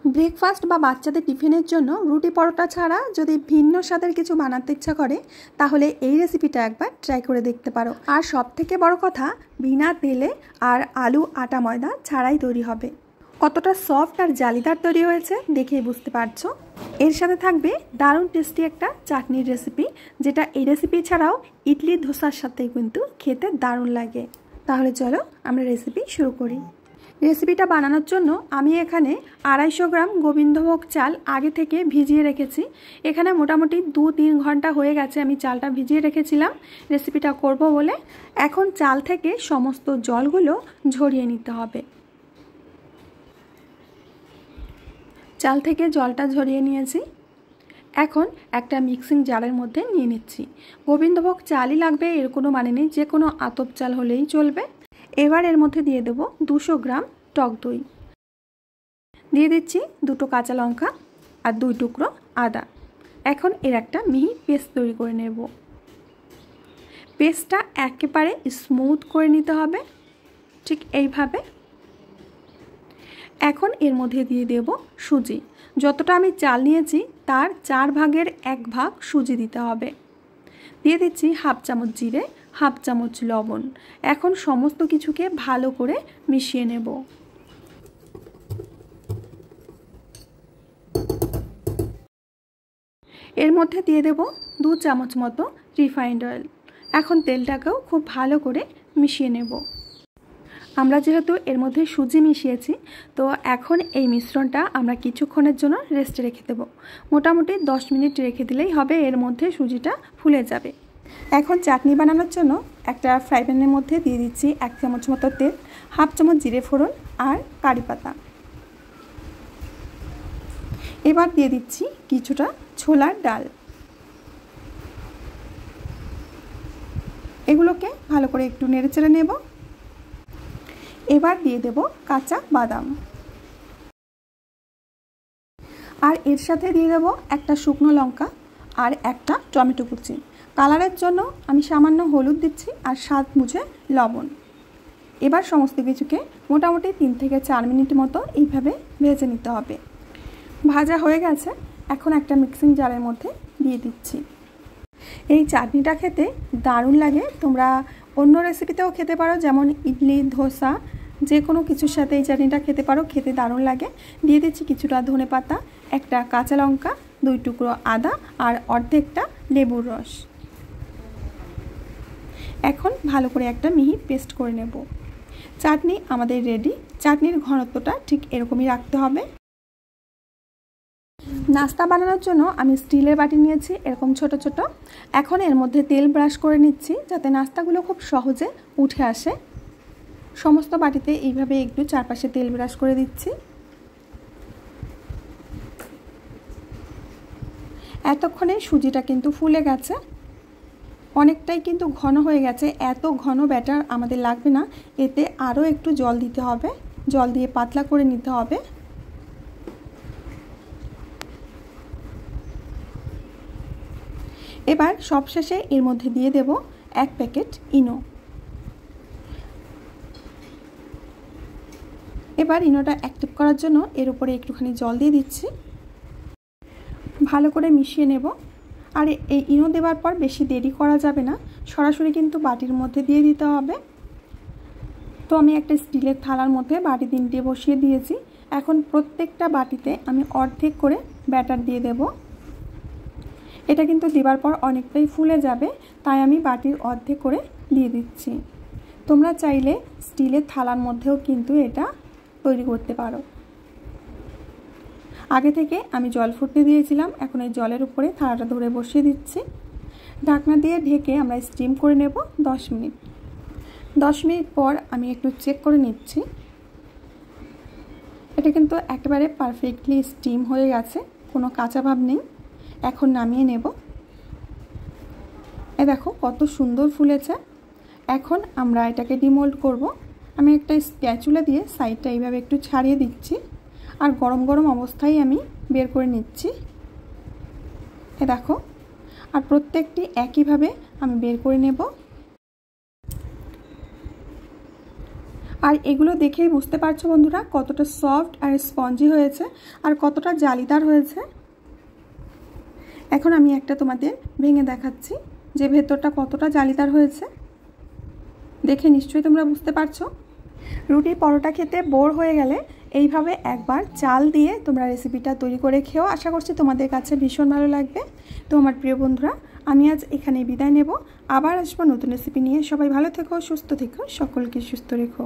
Breakfast বা বাচ্চাদের টিফিনের জন্য রুটি পরোটা ছাড়া যদি ভিন্ন স্বাদের কিছু বানাতে ইচ্ছা করে তাহলে এই রেসিপিটা একবার ট্রাই করে দেখতে পারো। আর সবথেকে বড় কথা, বিনা তেলে আর আলু আটা ময়দা ছাড়াই তৈরি হবে। কতটা সফট আর জালিদার তৈরি হয়েছে দেখেই বুঝতে পারছো। এর সাথে থাকবে দারুণ টেস্টি একটা চাটনির রেসিপি, যেটা এই রেসিপি ছাড়াও ইডলি ধোসার সাথে কিন্তু খেতে দারুণ লাগে। তাহলে চলো আমরা রেসিপি শুরু করি। রেসিপিটা বানানোর জন্য আমি এখানে 250 গ্রাম গোবিন্দভোগ চাল আগে থেকে ভিজিয়ে রেখেছি। এখানে মোটামুটি 2-3 ঘন্টা হয়ে গেছে আমি চালটা ভিজিয়ে রেখেছিলাম রেসিপিটা করব বলে। এখন চাল থেকে সমস্ত জলগুলো ঝরিয়ে নিতে হবে। চাল থেকে জলটা ঝরিয়ে নিয়েছি। এখন একটা মিক্সিং জারের মধ্যে নিয়ে নিচ্ছি। গোবিন্দভোগ চালই লাগবে এর কোনো মানে নেই, যে কোনো আতপ চাল হলেই চলবে। এবার এর মধ্যে দিয়ে দেব 200 গ্রাম টক দই, দিয়ে দিচ্ছি 2টো কাঁচা লঙ্কা আর 2 টুকরো আদা। এখন এর একটা মিহি পেস্ট তৈরি করে নেব। পেস্টটা একেবারে স্মুথ করে নিতে হবে, ঠিক এইভাবে। এখন এর মধ্যে দিয়ে দেব সুজি। যতটা আমি চাল নিয়েছি তার 4 ভাগের 1 ভাগ সুজি দিতে হবে। দিয়ে দিচ্ছি 1/2 চামচ জিরে, 1/2 চামচ লবণ। এখন সমস্ত কিছুকে ভালো করে মিশিয়ে নেব। এর মধ্যে দিয়ে দেব 2 চামচ মতো রিফাইন্ড অয়েল। এখন তেলটাকেও খুব ভালো করে মিশিয়ে নেব। আমরা যেহেতু এর মধ্যে সুজি মিশিয়েছি, তো এখন এই মিশ্রণটা আমরা কিছুক্ষণের জন্য রেস্টে রেখে দেব। মোটামুটি 10 মিনিট রেখে দিলেই হবে, এর মধ্যে সুজিটা ফুলে যাবে। এখন চাটনি বানানোর জন্য একটা ফ্রাই প্যানের মধ্যে দিয়ে দিচ্ছি 1 চামচ মতো তেল, 1/2 চামচ জিরে ফোড়ন আর কারি পাতা। এবার দিয়ে দিচ্ছি কিছুটা ছোলার ডাল। এগুলোকে ভালো করে একটু নেড়েচেড়ে নেব। এবার দিয়ে দেব কাঁচা বাদাম, আর এর সাথে দিয়ে দেব একটা শুকনো লঙ্কা আর একটা টমেটো কুচি। কালারের জন্য আমি সামান্য হলুদ দিচ্ছি আর স্বাদ বুঝে লবণ। এবার সমস্ত কিছুকে মোটামুটি 3 থেকে 4 মিনিট মতো এইভাবে ভেজে নিতে হবে। ভাজা হয়ে গেছে, এখন একটা মিক্সিং জারের মধ্যে দিয়ে দিচ্ছি। এই চাটনিটা খেতে দারুণ লাগে। তোমরা অন্য রেসিপিতেও খেতে পারো, যেমন ইডলি ধোসা, যে কোনো কিছুর সাথে এই চাটনিটা খেতে পারো, খেতে দারুণ লাগে। দিয়ে দিচ্ছি কিছুটা ধনেপাতা, একটা কাঁচা লঙ্কা, 2 টুকরো আদা আর অর্ধেকটা লেবুর রস। এখন ভালো করে একটা মিহি পেস্ট করে নেব। চাটনি আমাদের রেডি। চাটনির ঘনত্বটা ঠিক এরকমই রাখতে হবে। নাস্তা বানানোর জন্য আমি স্টিলের বাটি নিয়েছি, এরকম ছোট ছোট। এখন এর মধ্যে তেল ব্রাশ করে নিচ্ছি যাতে নাস্তাগুলো খুব সহজে উঠে আসে। সমস্ত বাটিতে এইভাবে একটু চারপাশে তেল ব্রাশ করে দিচ্ছি। এতক্ষণে সুজিটা কিন্তু ফুলে গেছে, অনেকটাই কিন্তু ঘন হয়ে গেছে। এত ঘন ব্যাটার আমাদের লাগবে না, এতে আরও একটু জল দিতে হবে। জল দিয়ে পাতলা করে নিতে হবে। এবার সবশেষে এর মধ্যে দিয়ে দেব 1 প্যাকেট ইনো। এবার ইনোটা অ্যাক্টিভ করার জন্য এর উপরে একটুখানি জল দিয়ে দিচ্ছি। ভালো করে মিশিয়ে নেব। আর এই ইনো দেওয়ার পর বেশি দেরি করা যাবে না, সরাসরি কিন্তু বাটির মধ্যে দিয়ে দিতে হবে। তো আমি একটা স্টিলের থালার মধ্যে বাটি 3টে বসিয়ে দিয়েছি। এখন প্রত্যেকটা বাটিতে আমি অর্ধেক করে ব্যাটার দিয়ে দেব। এটা কিন্তু দেওয়ার পর অনেকটাই ফুলে যাবে, তাই আমি বাটির অর্ধেক করে দিয়ে দিচ্ছি। তোমরা চাইলে স্টিলের থালার মধ্যেও কিন্তু এটা তৈরি করতে পারো। আগে থেকে আমি জল ফুটতে দিয়েছিলাম, এখন এই জলের উপরে থালাটা ধরে বসিয়ে দিচ্ছি। ঢাকনা দিয়ে ঢেকে আমরা স্টিম করে নেব 10 মিনিট। 10 মিনিট পর আমি একটু চেক করে নিচ্ছি। এটা কিন্তু একেবারে পারফেক্টলি স্টিম হয়ে গেছে, কোনো কাঁচা ভাব নেই। এখন নামিয়ে নেব। দেখো কত সুন্দর ফুলেছে। এখন আমরা এটাকে ডিমোল্ড করব। আমি একটা স্প্যাচুলা দিয়ে সাইডটা এইভাবে একটু ছাড়িয়ে দিচ্ছি, আর গরম গরম অবস্থায় আমি বের করে নিচ্ছি। দেখো, আর প্রত্যেকটি একইভাবে আমি বের করে নেব। আর এগুলো দেখেই বুঝতে পারছো বন্ধুরা কতটা সফট আর স্পঞ্জি হয়েছে আর কতটা জালিদার হয়েছে। এখন আমি একটা তোমাদের ভেঙে দেখাচ্ছি যে ভেতরটা কতটা জালিদার হয়েছে। দেখে নিশ্চয়ই তোমরা বুঝতে পারছো। রুটি পরোটা খেতে বোর হয়ে গেলে এইভাবে একবার চাল দিয়ে তোমরা রেসিপিটা তৈরি করে খেও। আশা করছি তোমাদের কাছে ভীষণ ভালো লাগবে। তো আমার প্রিয় বন্ধুরা, আমি আজ এখানে বিদায় নেব। আবার আসবো নতুন রেসিপি নিয়ে। সবাই ভালো থেকো, সুস্থ থেকো, সকলকে সুস্থ রেখো।